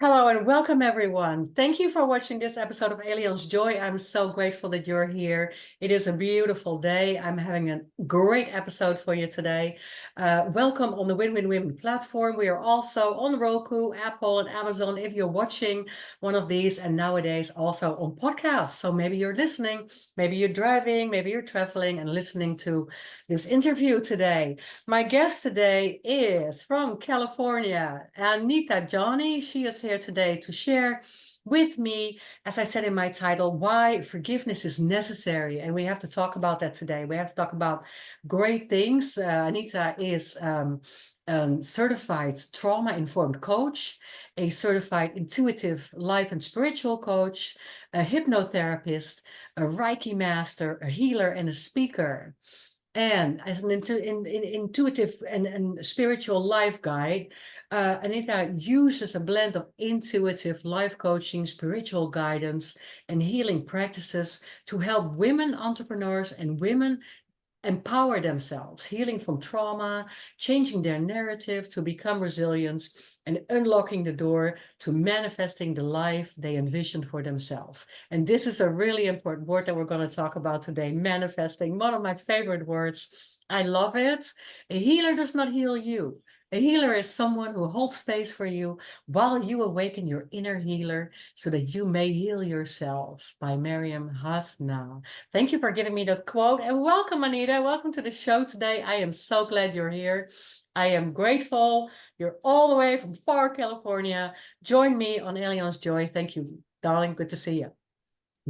Hello and welcome everyone. Thank you for watching this episode of Alien's Joy. I'm so grateful that you're here. It is a beautiful day. I'm having a great episode for you today. Welcome on the Win-Win-Win platform. We are also on Roku, Apple, and Amazon if you're watching one of these, and nowadays also on podcasts. So maybe you're listening, maybe you're driving, maybe you're traveling and listening to this interview today. My guest today is from California, Anitha Johny. She is here today to share with me, as I said in my title, why forgiveness is necessary. And we have to talk about that today. We have to talk about great things. Anitha is certified trauma-informed coach, a certified intuitive life and spiritual coach, a hypnotherapist, a Reiki master, a healer, and a speaker. And as an intuitive and spiritual life guide, Anitha uses a blend of intuitive life coaching, spiritual guidance, and healing practices to help women entrepreneurs and women empower themselves, healing from trauma, changing their narrative to become resilient, and unlocking the door to manifesting the life they envisioned for themselves. And this is a really important word that we're going to talk about today, manifesting, one of my favorite words. I love it. A healer does not heal you. A healer is someone who holds space for you while you awaken your inner healer so that you may heal yourself, by Maryam Hasnaa. Thank you for giving me that quote, and welcome, Anita. Welcome to the show today. I am so glad you're here. I am grateful. You're all the way from far California. Join me on Alien's Joy. Thank you, darling. Good to see you.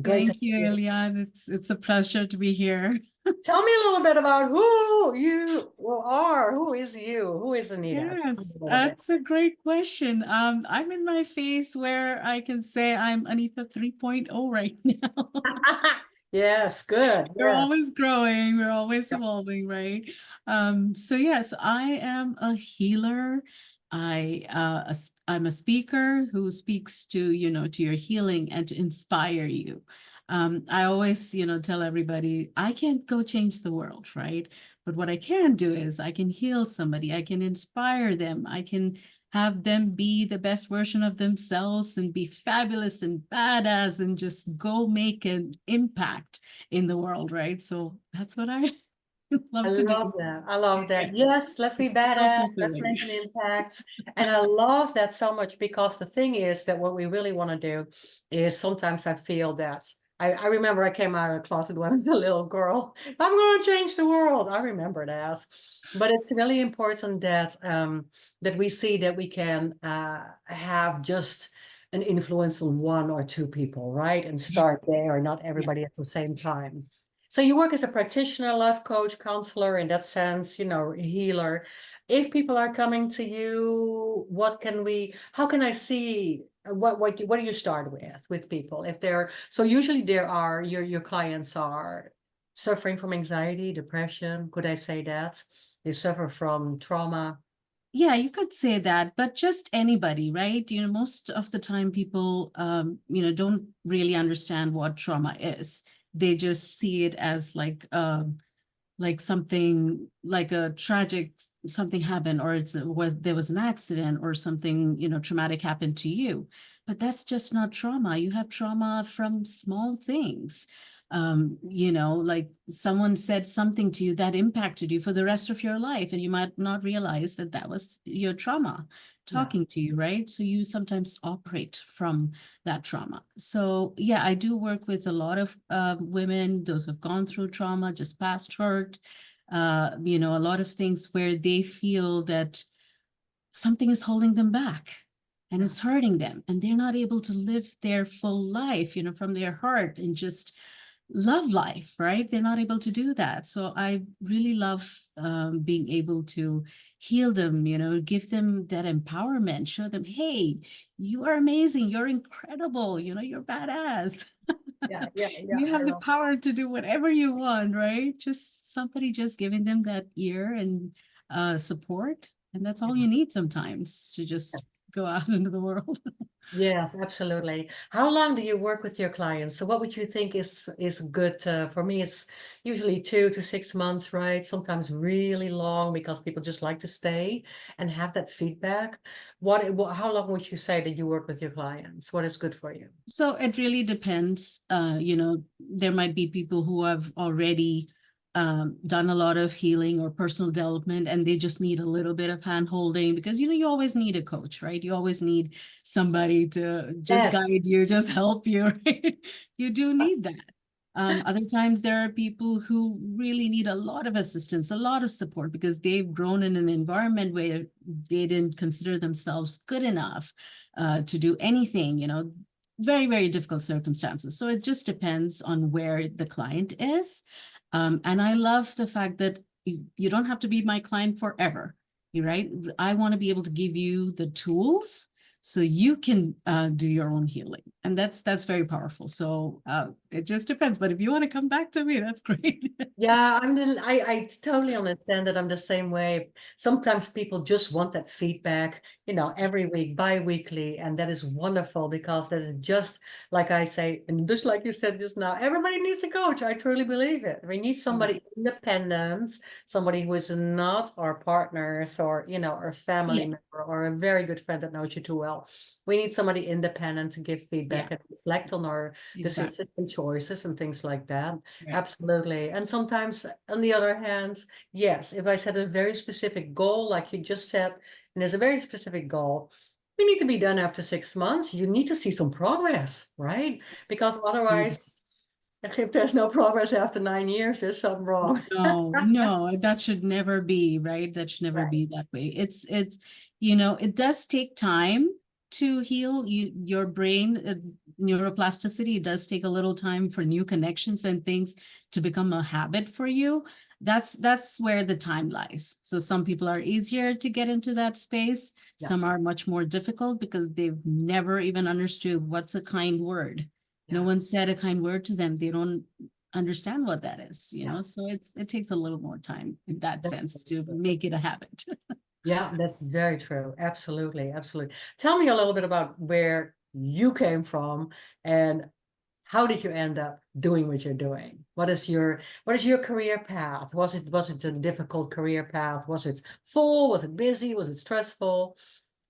Great to Thank you, see you. Eliane. It's a pleasure to be here. Tell me a little bit about who you are. Who is you? Who is Anita? Tell me Yes, a little bit. that's a great question. I'm in my phase where I can say I'm Anitha 3.0 right now. Yes, good. We're Yeah. always growing, we're always evolving, right? So yes, I am a healer. I'm a speaker who speaks to, to your healing and to inspire you. I always, tell everybody, I can't go change the world, right? But what I can do is I can heal somebody, I can inspire them, I can have them be the best version of themselves and be fabulous and badass and just go make an impact in the world, right? So that's what I I love to do. love that. I love that. Yes, let's be So badass. Let's fulfilling. make an impact. And I love that so much because the thing is that what we really want to do is sometimes I feel that I remember I came out of the closet when I was a little girl. I'm going to change the world. I remember that. But it's really important that that we see that we can have just an influence on one or two people, right? And start there, not Yeah. everybody at the same time. So you work as a practitioner, life coach, counselor, in that sense, healer. If people are coming to you, how can I see what do you start with people? If they're, so usually there are, your clients are suffering from anxiety, depression. Could I say that? They suffer from trauma. Yeah, you could say that, but just anybody, right? Most of the time people, don't really understand what trauma is. They just see it as like something like a tragic something happened, or there was an accident or something traumatic happened to you, but that's just not trauma. You have trauma from small things. Like someone said something to you that impacted you for the rest of your life, and you might not realize that that was your trauma Yeah. talking to you, right? So you sometimes operate from that trauma. So yeah, I do work with a lot of women, those who've gone through trauma, just past hurt, a lot of things where they feel that something is holding them back and Yeah. it's hurting them, and they're not able to live their full life, from their heart and just love life, right? They're not able to do that. So I really love being able to heal them, give them that empowerment, show them, hey, you are amazing, you're incredible, you're badass. Yeah. Yeah. Yeah. You I have the love. power to do whatever you want, right? Just somebody just giving them that ear and support. And that's all you need sometimes to just go out into the world. Yes, absolutely. How long do you work with your clients? So what would you think is good? For me, it's usually 2 to 6 months, right? Sometimes really long because people just like to stay and have that feedback. How long would you say that you work with your clients? What is good for you? So it really depends. There might be people who have already done a lot of healing or personal development, and they just need a little bit of hand holding because, you always need a coach, right? You always need somebody to just Yes. guide you, just help you, right? You do need that. Other times there are people who really need a lot of assistance, a lot of support because they've grown in an environment where they didn't consider themselves good enough to do anything, very, very difficult circumstances. So it just depends on where the client is. And I love the fact that you don't have to be my client forever, right? I want to be able to give you the tools so you can do your own healing. And that's very powerful. So it just depends. But if you want to come back to me, that's great. Yeah, I totally understand that I'm the same way. Sometimes people just want that feedback, every week, bi-weekly, and that is wonderful because that is just like I say, and just like you said just now, everybody needs a coach. I truly believe it. We need Yeah. somebody independent, somebody who is not our partners or, our family Yeah, member or a very good friend that knows you too well. We need somebody independent to give yeah, feedback and reflect on our exactly. decisions and choices and things like that. Right. Absolutely. And sometimes, on the other hand, yes, if I set a very specific goal, like you just said, and there's a very specific goal, we need to be done after 6 months. You need to see some progress, right? Because Mm. otherwise, if there's no progress after 9 years, there's something wrong. No, no, that should never be, right? That should never Right. be that way. It's, it does take time to heal your brain, neuroplasticity. It does take a little time for new connections and things to become a habit for you. That's where the time lies. So some people are easier to get into that space. Yeah. Some are much more difficult because they've never even understood what's a kind word. No Yeah. one said a kind word to them. They don't understand what that is, Yeah. so it takes a little more time in that That's sense very to true. make it a habit. Yeah, that's very true. Absolutely. Absolutely. Tell me a little bit about where you came from and how did you end up doing what you're doing? What is your career path? Was it a difficult career path? Was it full? Was it busy? Was it stressful?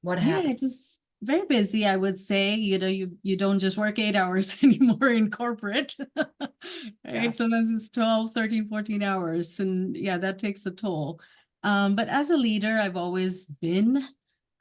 What Yeah, happened? it was very busy, I would say. You don't just work 8 hours anymore in corporate. Yeah. Right? Sometimes it's 12, 13, 14 hours. And yeah, that takes a toll. But as a leader, I've always been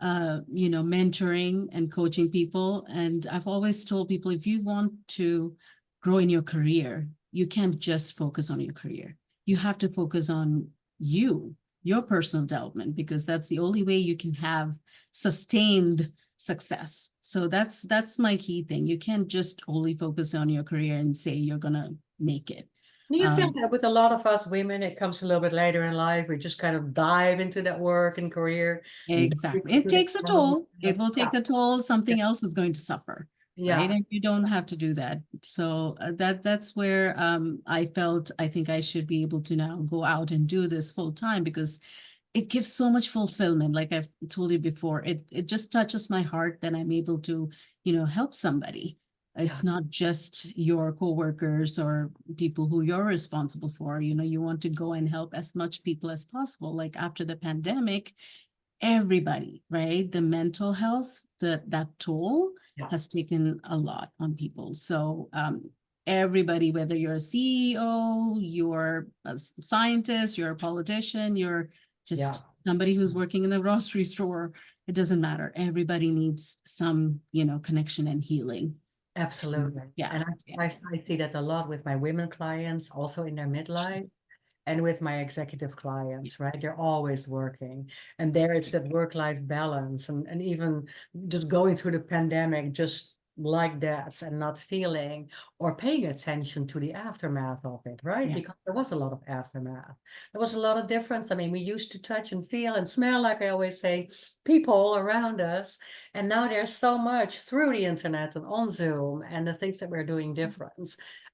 mentoring and coaching people. And I've always told people if you want to grow in your career, you can't just focus on your career. You have to focus on your personal development, because that's the only way you can have sustained success. So that's my key thing. You can't just only focus on your career and say you're gonna make it. Do you feel Um, that with a lot of us women, it comes a little bit later in life? We just kind of dive into that work and career and dive exactly. It into the takes a family toll. It life. will Yeah. take a toll. Something else is going to suffer, right? Yeah. And you don't have to do that. So that's where I felt I think I should be able to now go out and do this full time, because it gives so much fulfillment. Like I've told you before, it just touches my heart that I'm able to, help somebody. Yeah. It's not just your coworkers or people who you're responsible for. You want to go and help as much people as possible. Like after the pandemic, everybody, right? The mental health, that toll Yeah. has taken a lot on people. So everybody, whether you're a CEO, you're a scientist, you're a politician, you're Yeah. just somebody who's working in the grocery store, it doesn't matter. Everybody needs some, connection and healing. Absolutely. Yeah. And I Yes. see that a lot with my women clients, also in their midlife, and with my executive clients, right? They're always working. And there it's that work-life balance. And even just going through the pandemic, just like that, and not feeling or paying attention to the aftermath of it, right? Yeah. Because there was a lot of aftermath. There was a lot of difference. I mean, we used to touch and feel and smell, like I always say, people around us. And now there's so much through the internet and on Zoom and the things that we're doing different.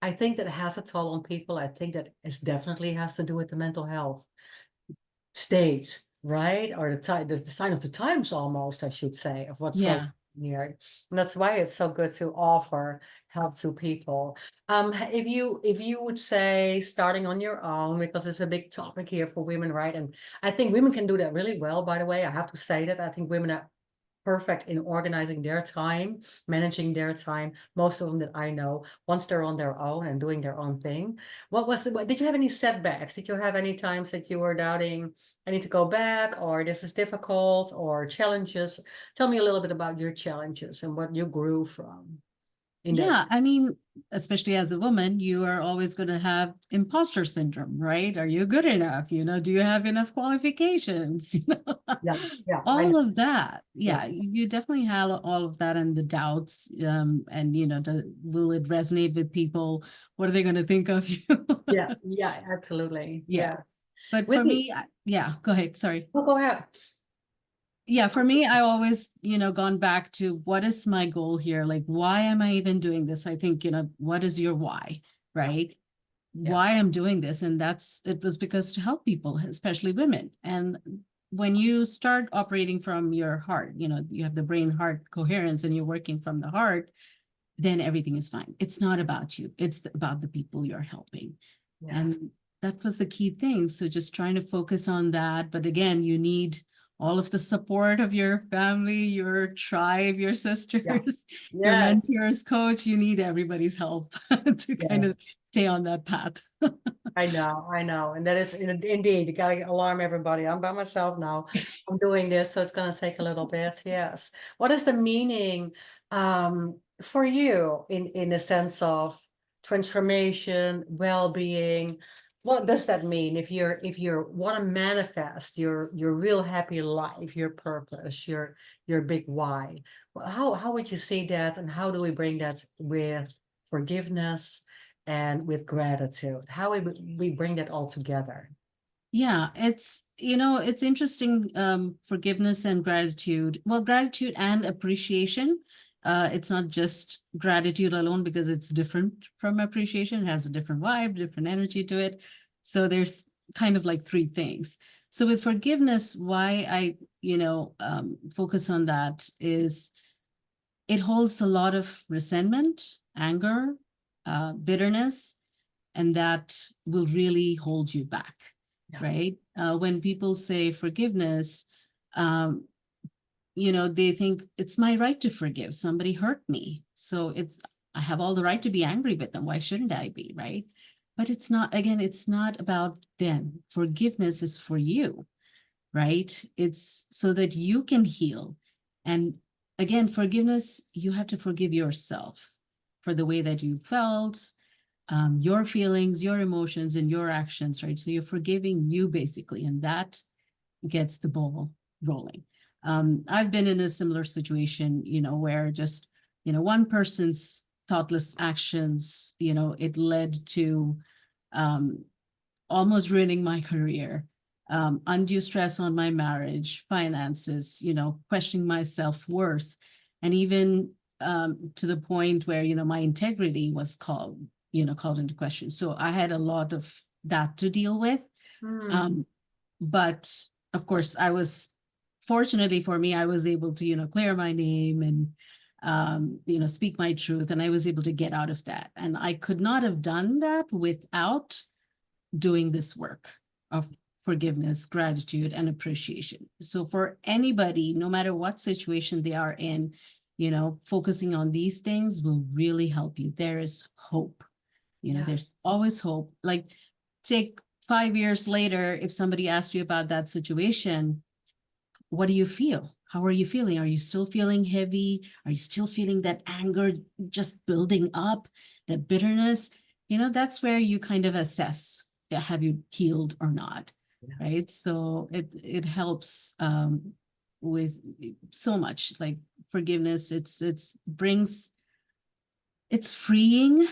I think that has a toll on people. I think that it definitely has to do with the mental health state, right? Or the time, the sign of the times almost, I should say, of what's going Yeah. on here. And that's why it's so good to offer help to people. If you would say starting on your own, because it's a big topic here for women, right? And I think women can do that really well, by the way. I have to say that I think women are perfect in organizing their time, managing their time. Most of them that I know, once they're on their own and doing their own thing. Did you have any setbacks? Did you have any times that you were doubting, I need to go back, or this is difficult, or challenges? Tell me a little bit about your challenges and what you grew from in that. Yeah, I mean, especially as a woman, you are always going to have imposter syndrome, right? Are you good enough? Do you have enough qualifications? Yeah, yeah, I know. All of that. Yeah, Yeah, you definitely have all of that and the doubts. And will it resonate with people? What are they going to think of you? yeah, yeah, absolutely. Yeah. Yeah. But With for the, me, yeah, go ahead. Sorry. oh, go ahead. Yeah, for me, I always, gone back to what is my goal here? Like, why am I even doing this? I think, what is your why, Yeah, right? yeah, Why I'm doing this. And it was because to help people, especially women. And when you start operating from your heart, you have the brain heart coherence and you're working from the heart, then everything is fine. It's not about you. It's about the people you're helping. yes, And that was the key thing. So just trying to focus on that. But again, you need all of the support of your family, your tribe, your yeah, sisters, your yes, mentors, coach. You need everybody's help to kind of yes. stay on that path. I know. And that is indeed, you gotta alarm everybody. I'm by myself now. I'm doing this, so it's gonna take a little bit. Yes. What is the meaning for you in the sense of transformation, well-being? What does that mean if you're want to manifest your real happy life, your purpose, your big why? How would you see that, and how do we bring that with forgiveness and with gratitude? How we bring that all together? Yeah, it's interesting, forgiveness and gratitude. Well, gratitude and appreciation. It's not just gratitude alone because it's different from appreciation. It has a different vibe, different energy to it. So there's kind of like three things. So with forgiveness, why I, focus on that is it holds a lot of resentment, anger, bitterness, and that will really hold you back, Yeah. right? When people say forgiveness, um, they think it's my right to forgive. Somebody hurt me. So I have all the right to be angry with them. Why shouldn't I be, right? But it's not, again, it's not about them. Forgiveness is for you, right? It's so that you can heal. And again, forgiveness, you have to forgive yourself for the way that you felt, your feelings, your emotions, and your actions, right? So you're forgiving you basically, and that gets the ball rolling. I've been in a similar situation, where just, one person's thoughtless actions, it led to um, almost ruining my career, undue stress on my marriage, finances, questioning my self-worth, and even to the point where, my integrity was called into question. So I had a lot of that to deal with. Hmm. Um, but of course, fortunately for me, I was able to, clear my name and, speak my truth. And I was able to get out of that. And I could not have done that without doing this work of forgiveness, gratitude, and appreciation. So for anybody, no matter what situation they are in, focusing on these things will really help you. There is hope. Yeah. There's always hope. Like, take 5 years later, if somebody asked you about that situation, what do you feel? How are you feeling? Are you still feeling heavy? Are you still feeling that anger just building up, that bitterness? That's where you kind of assess, have you healed or not, Yes. right? So it helps with so much, like forgiveness. It's freeing.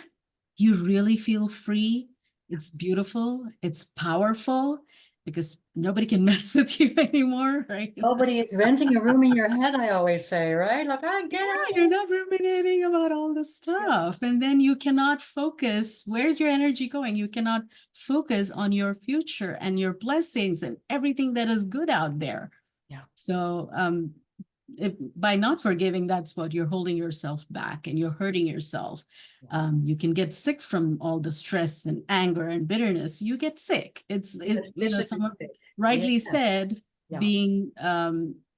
You really feel free. It's beautiful. It's powerful. because nobody can mess with you anymore, right? Nobody is renting a room in your head, I always say, right? Like, I get Yeah, it. you're not ruminating about all the stuff. And then you cannot focus. Where's your energy going? You cannot focus on your future and your blessings and everything that is good out there. Yeah. So by not forgiving, that's what you're holding yourself back and you're hurting yourself. You can get sick from all the stress and anger and bitterness. You get sick. Someone rightly Yeah. said, Yeah. being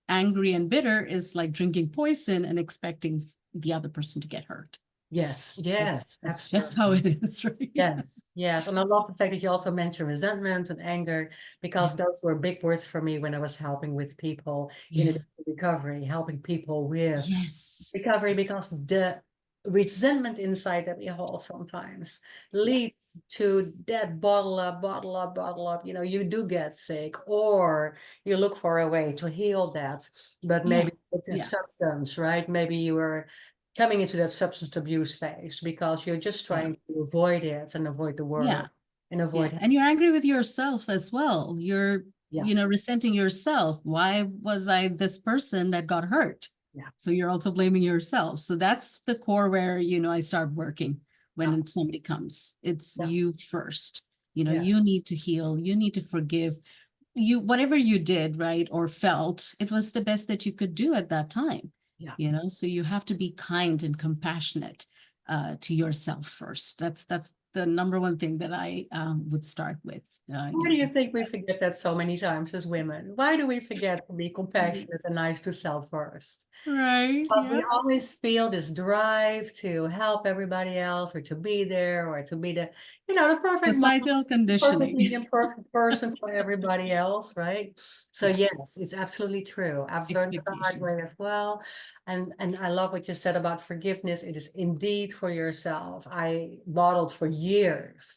angry and bitter is like drinking poison and expecting the other person to get hurt. Yes, yes, That's just how it is, right? Yes, yes. And I love the fact that you also mentioned resentment and anger, because those were big words for me when I was helping with people in Yeah. recovery, helping people with Yes. recovery, because the resentment inside that we hold sometimes leads to that bottle up, bottle up, bottle up. You do get sick, or you look for a way to heal that, but maybe with a substance, right? Maybe you were coming into that substance abuse phase because you're just trying to avoid it and avoid the world and avoid. And you're angry with yourself as well. You're resenting yourself. Why was I this person that got hurt? Yeah. So you're also blaming yourself. So that's the core where, I start working when somebody comes. It's you first. You need to heal. You need to forgive. Whatever you did, right, or felt, it was the best that you could do at that time. So you have to be kind and compassionate to yourself first. That's the number one thing that I would start with. Why do you think we forget that so many times as women? Why do we forget to be compassionate and nice to self first? Right. But we always feel this drive to help everybody else, or to be there, or to be the perfect mom, Societal conditioning. perfectly imperfect person for everybody else, right? So yes, it's absolutely true. I've learned it the hard way as well. And I love what you said about forgiveness. It is indeed for yourself. I bottled for years,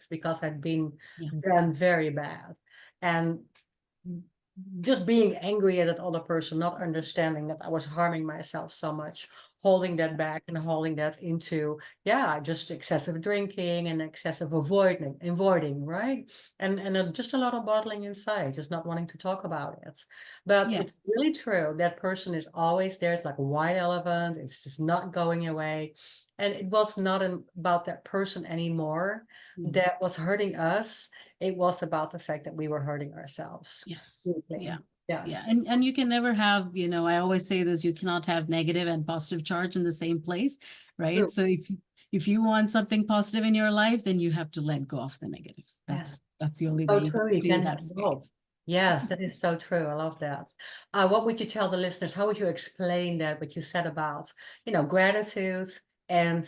because I'd been done very bad. And just being angry at that other person, not understanding that I was harming myself so much, holding that back and holding that into, just excessive drinking and excessive avoiding, right? And just a lot of bottling inside, just not wanting to talk about it. But it's really true. That person is always there. It's like a white elephant. It's just not going away. And it was not about that person anymore that was hurting us. It was about the fact that we were hurting ourselves. Yes. Deeply. Yeah. Yes. Yeah. And you can never have, I always say this, you cannot have negative and positive charge in the same place, right? True. So if you want something positive in your life, then you have to let go of the negative. That's the only way you can can have both. Yes, that is so true. I love that. What would you tell the listeners? How would you explain that, what you said about, gratitude and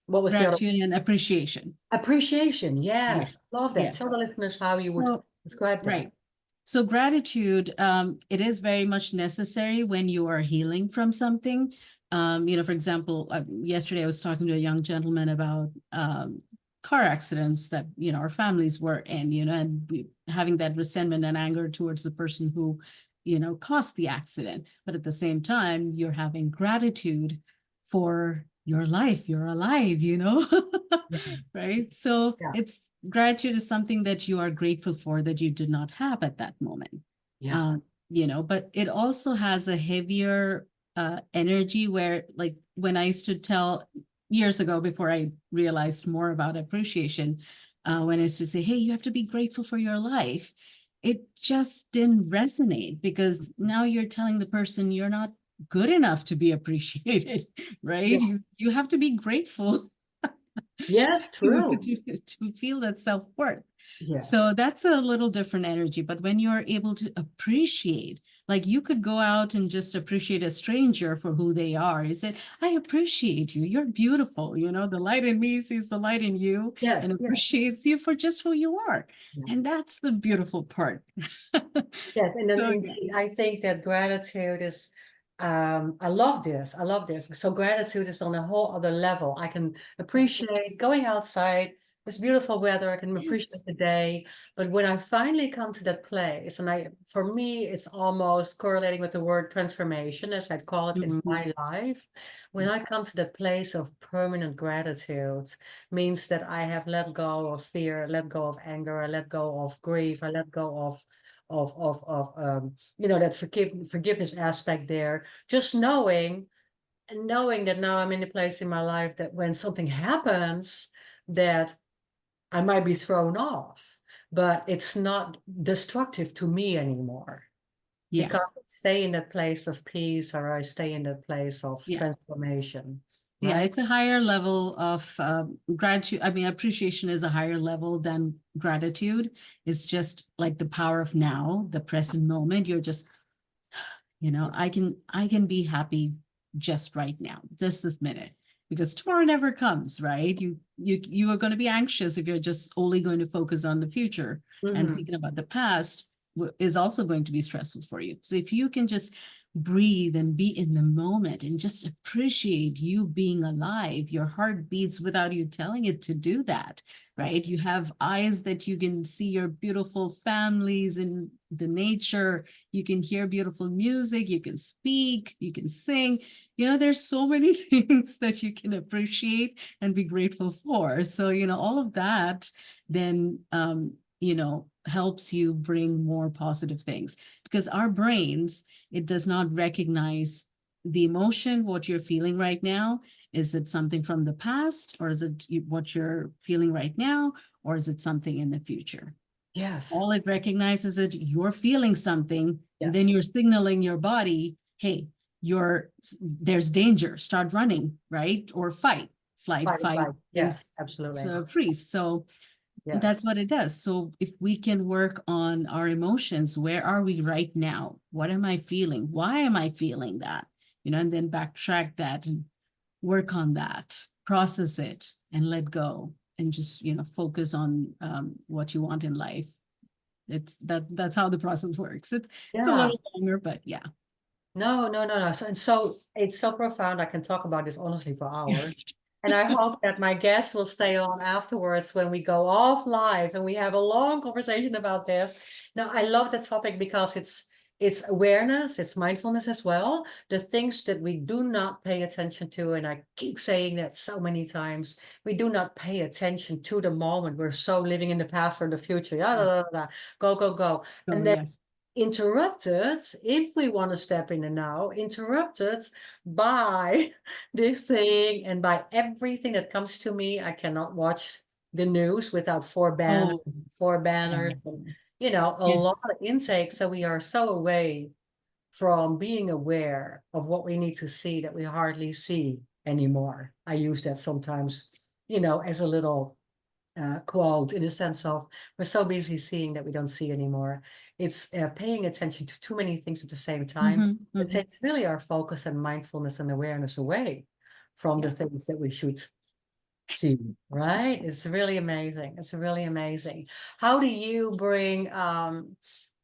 what was the other? Gratitude and appreciation. Appreciation. Yes. Love that. Yes. Tell the listeners how you would describe that. Right. So gratitude, it is very much necessary when you are healing from something. For example, yesterday I was talking to a young gentleman about car accidents that, our families were in, and having that resentment and anger towards the person who, caused the accident. But at the same time, you're having gratitude for your life. You're alive, right? So it's gratitude is something that you are grateful for that you did not have at that moment. But it also has a heavier energy where, like, when I used to tell years ago, before I realized more about appreciation, when I used to say, hey, you have to be grateful for your life, it just didn't resonate, because now you're telling the person you're not good enough to be appreciated, right? You have to be grateful. Yes, true. To feel that self-worth. Yes. So that's a little different energy. But when you're able to appreciate, like, you could go out and just appreciate a stranger for who they are. You say, I appreciate you. You're beautiful. The light in me sees the light in you and appreciates you for just who you are. And that's the beautiful part. Yes, and then I think that gratitude is, I love this. I love this. So gratitude is on a whole other level. I can appreciate going outside, It's beautiful weather. I can appreciate Yes. the day. But when I finally come to that place, and for me, it's almost correlating with the word transformation, as I'd call it in Mhm. my life. When I come to that place of permanent gratitude, means that I have let go of fear, I let go of anger, I let go of grief, I let go of that forgiveness aspect there. Just knowing that now I'm in a place in my life that when something happens, that I might be thrown off, but it's not destructive to me anymore Yeah. because I stay in that place of peace, or I stay in that place of Yeah. transformation, Yeah, right? it's a higher level of gratitude. I mean, appreciation is a higher level than gratitude. It's just like the power of now, the present moment. You're just, I can be happy just right now, just this minute, because tomorrow never comes, right? You are going to be anxious if you're just only going to focus on the future, and Mhm. thinking about the past is also going to be stressful for you. So if you can just breathe and be in the moment and just appreciate you being alive, your heart beats without you telling it to do that, right? You have eyes that you can see your beautiful families in the nature. You can hear beautiful music, you can speak, you can sing. There's so many things that you can appreciate and be grateful for. So, all of that then, helps you bring more positive things, because our brains, it does not recognize the emotion, what you're feeling right now. Is it something from the past, or is it what you're feeling right now, or is it something in the future? Yes, All it recognizes it, you're feeling something, and then yes. you're signaling your body, hey, there's danger, start running, right? Or Fight or fight, flight. and Yes, absolutely. so freeze. So that's Yes. what it does. So if we can work on our emotions, where are we right now? What am I feeling? Why am I feeling that? And then backtrack that and work on that, process it, and let go, and just focus on what you want in life. That's how the process works. It's a Yeah. little longer, but yeah. No, no, no, no. So it's so profound. I can talk about this honestly for hours. And I hope that my guest will stay on afterwards when we go off live and we have a long conversation about this. Now, I love the topic because it's awareness, it's mindfulness as well. The things that we do not pay attention to, and I keep saying that so many times, we do not pay attention to the moment. We're so living in the past or the future. Yeah, go, go, go. Oh, And then yes. interrupted, if we want to step in the now, interrupted by this thing and by everything that comes to me. I cannot watch the news without Oh, four yeah. banners, and a Yeah. lot of intake. So we are so away from being aware of what we need to see that we hardly see anymore. I use that sometimes, as a little quote, in the sense of we're so busy seeing that we don't see anymore. It's paying attention to too many things at the same time. Hmm. It Hmm. takes really our focus and mindfulness and awareness away from the Yeah. things that we should see, right? It's really amazing. It's really amazing. How do you bring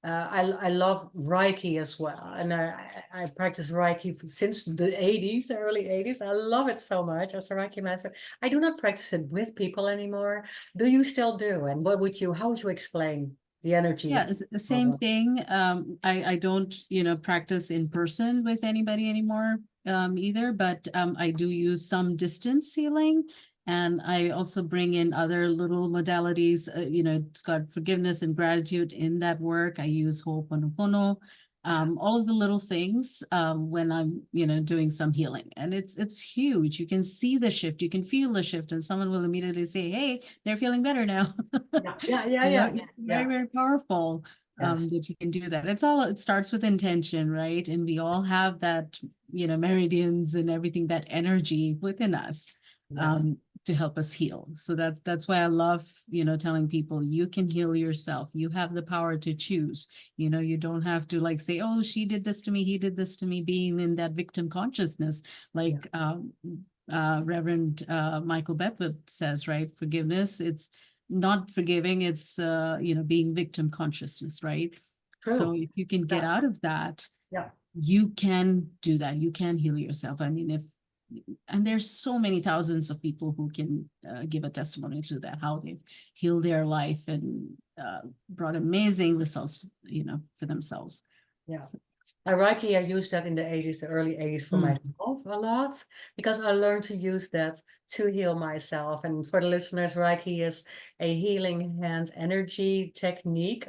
I love Reiki as well, and I practice Reiki since the 80s, early 80s. I love it so much as a Reiki master. I do not practice it with people anymore. Do you still do? And how would you explain the energy Yeah, that's it's the same involved? thing. I don't, practice in person with anybody anymore, either, but I do use some distance healing. And I also bring in other little modalities. It's got forgiveness and gratitude in that work. I use Ho'oponopono, Yeah, all of the little things when I'm, doing some healing. And it's huge. You can see the shift, you can feel the shift, and someone will immediately say, hey, they're feeling better now. yeah, yeah, yeah, yeah, yeah, It's very, yeah. very powerful, Yes, that you can do that. It starts with intention, right? And we all have that, meridians and everything, that energy within us, yes. um, to help us heal. So that's why I love, telling people you can heal yourself. You have the power to choose. You don't have to like say, oh, she did this to me, he did this to me, being in that victim consciousness, Yeah, like Reverend Michael Beckwith says, right? Forgiveness, it's not forgiving, it's being victim consciousness, right? So true. if you can get Yeah, out of that, yeah. you can do that, you can heal yourself. I mean, if and there's so many thousands of people who can give a testimony to that, how they've healed their life and brought amazing results, for themselves. Yeah. So, Reiki, I used that in the 80s, the early 80s for myself a lot, because I learned to use that to heal myself. And for the listeners, Reiki is a healing hand energy technique,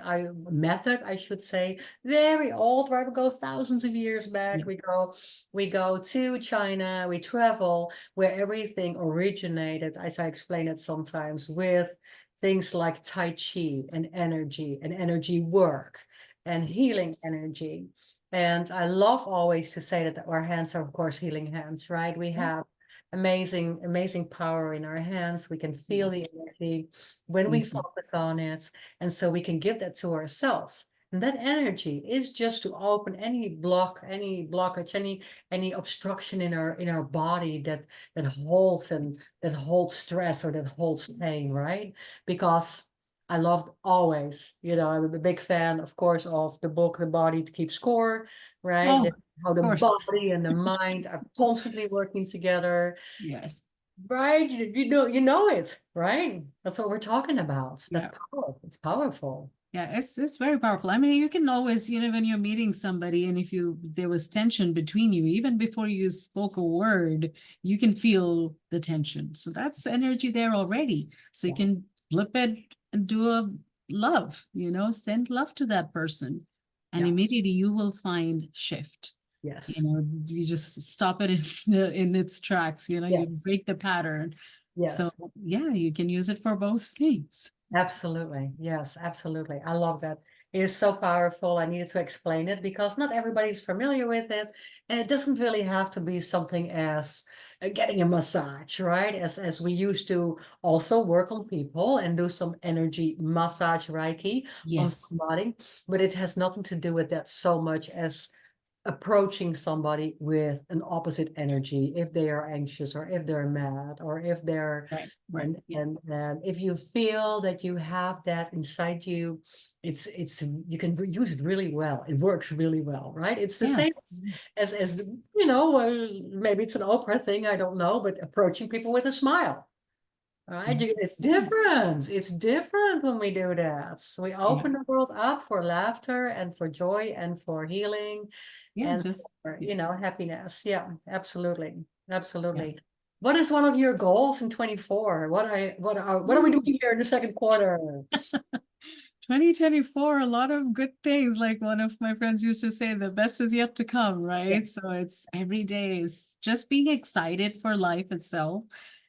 method, I should say, very old, right? We go thousands of years back. yeah. We go to China, we travel where everything originated, as I explain it sometimes, with things like Tai Chi and energy work and healing energy. And I love always to say that our hands are, of course, healing hands, right? We have amazing, amazing power in our hands. We can feel the Yes. energy when we focus on it. And so we can give that to ourselves. And that energy is just to open any blockage, any obstruction in our body that holds stress or that holds pain, right? Because I loved always, I'm a big fan, of course, of the book, The Body to Keep Score, right? Oh, of How the course. body and the mind are constantly working together, Yes. right? You know it, right? That's what we're talking about. Yeah. That power, it's powerful. Yeah, it's very powerful. I mean, you can always, when you're meeting somebody and if there was tension between you, even before you spoke a word, you can feel the tension. So that's energy there already. So you Yeah. can flip it and do a love, send love to that person. And Yeah. immediately you will find shift. Yes. You just stop it in its tracks, you Yes. break the pattern. So Yes. yeah, you can use it for both things. Absolutely. Yes, absolutely. I love that. It is so powerful. I needed to explain it because not everybody's familiar with it. And it doesn't really have to be something as getting a massage, right? As we used to also work on people and do some energy massage Reiki on Yes. somebody, but it has nothing to do with that so much as approaching somebody with an opposite energy if they are anxious or if they're mad or if they're Right. Right. and Yeah. and if you feel that you have that inside you, it's you can use it really well. It works really well, right? It's the Yeah. same as maybe it's an Oprah thing, I don't know, but approaching people with a smile. Right? It's Yeah. different. It's different when we do that. So we Yeah. open the world up for laughter and for joy and for healing Yeah. and Just, for, yeah. happiness. Yeah, absolutely. Yeah. Absolutely. What is one of your goals in 24? What are we Ooh. doing here in the second quarter? 2024, a lot of good things. Like one of my friends used to say, the best is yet to come, Yeah, right? So it's every day is just being excited for life itself.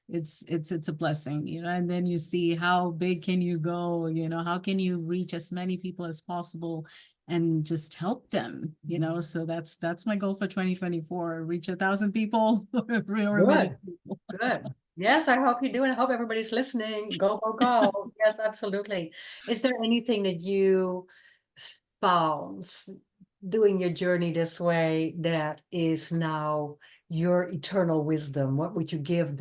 It's a blessing, and then you see how big can you go, how can you reach as many people as possible and just help them, so that's my goal for 2024, reach 1,000 people or a million good. people. Good. Yes, I hope you do, and I hope everybody's listening. Go, go, go. Yes, absolutely. Is there anything that you found doing your journey this way that is now your eternal wisdom? What would you give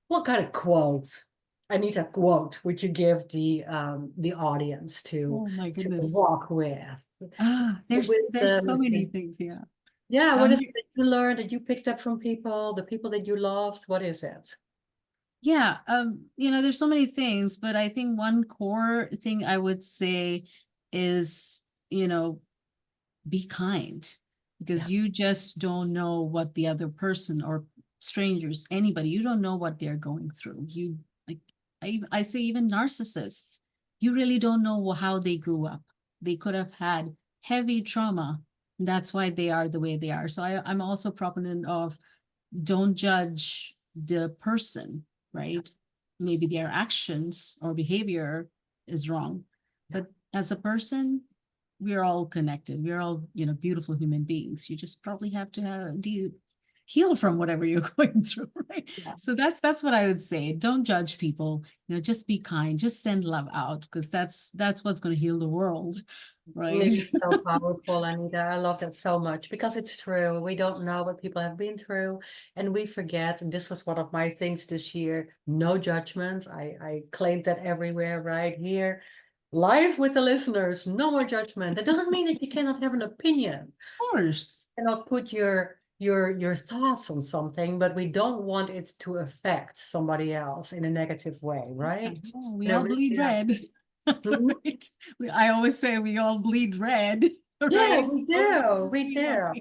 what kind of quote, Anita quote, would you give the audience Oh my to goodness. walk with? There's so Wisdom. many things, yeah. Yeah, what Um, is it that you learned, that you picked up from people, the people that you loved? What is it? Yeah, there's so many things, but I think one core thing I would say is, be kind, Yeah, because you just don't know what the other person or strangers, anybody, you don't know what they're going through. You like, I say even narcissists, you really don't know how they grew up. They could have had heavy trauma. And that's why they are the way they are. So I'm also proponent of don't judge the person, right? Maybe their actions or behavior is wrong, yeah. but as a person, we're all connected. We're all, beautiful human beings. You just probably have to heal from whatever you're going through, right? Yeah. So that's what I would say. Don't judge people. Just be kind. Just send love out, because that's what's going to heal the world, It right? is so powerful, Anita. I love that so much because it's true. We don't know what people have been through, and we forget. And this was one of my things this year. No judgment. I claimed that everywhere, right here, live with the listeners. No more judgment. That doesn't mean that you cannot have an opinion. Of course. Cannot put your your thoughts on something, but we don't want it to affect somebody else in a negative way, right? Oh, we You know, all bleed yeah. red. Mhm. Right? I always say we all bleed red, Yeah, right? we So, do, we you know, do.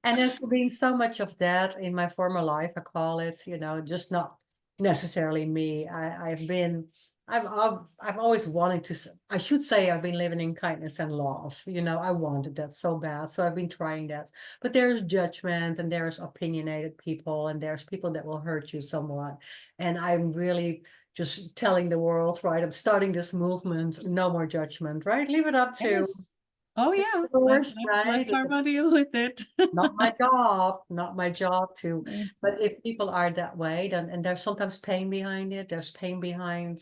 And there's been so much of that in my former life, I call it, just not necessarily me. I've always wanted to, I should say I've been living in kindness and love. I wanted that so bad. So I've been trying that. But there's judgment and there's opinionated people and there's people that will hurt you somewhat. And I'm really just telling the world, right? I'm starting this movement, no more judgment, right? Leave it up to yes. Oh the yeah, universe, let right? karma deal with it. Not my job to, Right. but if people are that way, then, and there's sometimes pain behind it, there's pain behind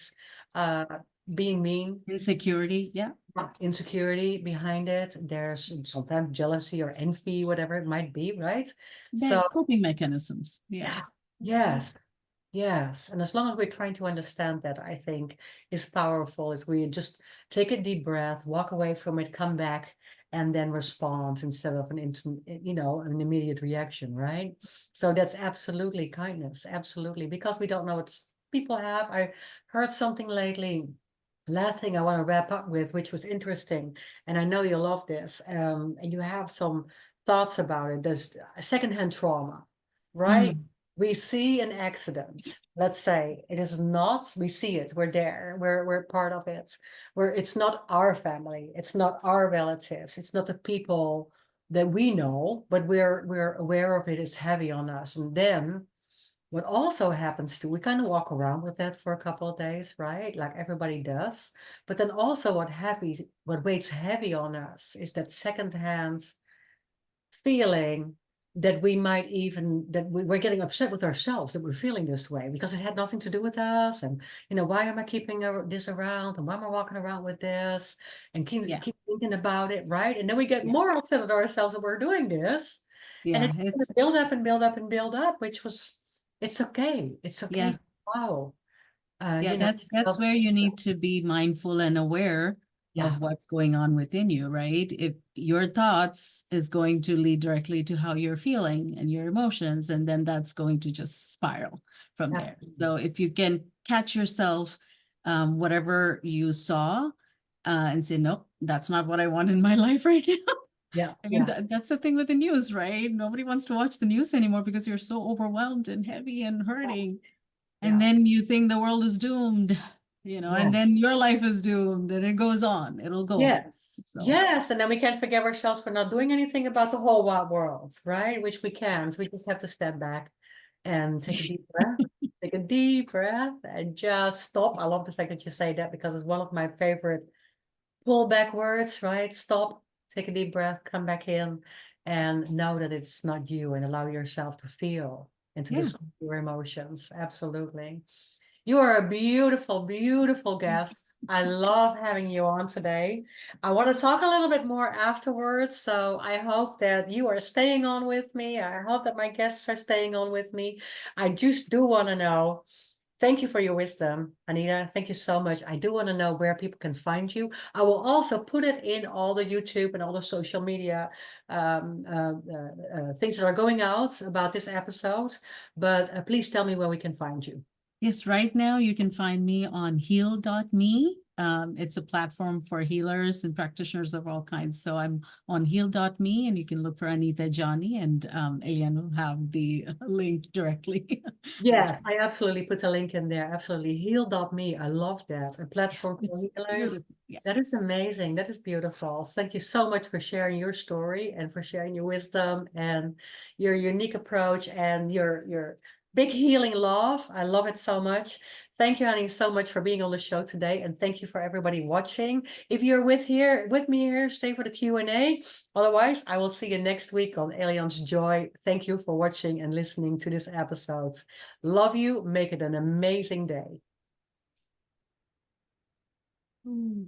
uh being mean, Insecurity, yeah. insecurity behind it, there's sometimes jealousy or envy, whatever it might be, right? They're So coping mechanisms. Yeah. yeah, yes. Yes, and as long as we're trying to understand that, I think is powerful, is we just take a deep breath, walk away from it, come back, and then respond instead of an instant, an immediate reaction, right? So that's absolutely kindness, absolutely, because we don't know what people have. I heard something lately. Last thing I want to wrap up with, which was interesting, and I know you love this, and you have some thoughts about it. There's secondhand trauma, right? Mm, We see an accident, let's say it is not, we see it, we're there, we're part of it, where it's not our family, it's not our relatives, it's not the people that we know, but we're aware of it, it's heavy on us. And then what also happens too, we kind of walk around with that for a couple of days, right? Like everybody does. But then also what weighs heavy on us is that secondhand feeling that we're getting upset with ourselves that we're feeling this way because it had nothing to do with us. And why am I keeping this around, and why am I walking around with this, and yeah. keep thinking about it, right? And then we get Yeah. more upset at ourselves that we're doing this, and Yeah. it's gonna It's build up and build up and build up, it's okay, yeah. wow. Yeah, that's where you need to be mindful and aware Yeah, of what's going on within you, right? If your thoughts is going to lead directly to how you're feeling and your emotions, and then that's going to just spiral from there. absolutely. So if you can catch yourself, whatever you saw, and say, nope, that's not what I want in my life right now. Yeah, I mean, yeah, that's the thing with the news, right? Nobody wants to watch the news anymore because you're so overwhelmed and heavy and hurting. And yeah, then you think the world is doomed, yeah. and then your life is doomed and it goes on. It'll go on. Yes, So, yes, and then we can't forgive ourselves for not doing anything about the whole wide world, right? Which we can't. We just have to step back and take a deep breath, take a deep breath, and just stop. I love the fact that you say that because it's one of my favorite pull back words, right? Stop, take a deep breath, come back in, and know that it's not you, and allow yourself to feel and to yeah. describe your emotions. Absolutely. You are a beautiful, beautiful guest. I love having you on today. I want to talk a little bit more afterwards. So I hope that you are staying on with me. I hope that my guests are staying on with me. I just do want to know. Thank you for your wisdom, Anita. Thank you so much. I do want to know where people can find you. I will also put it in all the YouTube and all the social media things that are going out about this episode. But please tell me where we can find you. Yes, right now you can find me on heal.me. It's a platform for healers and practitioners of all kinds. So I'm on heal.me, and you can look for Anitha Johny, and Elian will have the link directly. Yes, I absolutely put a link in there. Absolutely. Heal.me. I love that. A Yes, platform for it's healers. beautiful. Yeah. That is amazing. That is beautiful. Thank you so much for sharing your story and for sharing your wisdom and your unique approach and your big healing love. I love it so much. Thank you, honey, so much for being on the show today. And thank you for everybody watching. If you're with me here, stay for the Q&A. Otherwise, I will see you next week on Aliens Joy. Thank you for watching and listening to this episode. Love you. Make it an amazing day. Mm.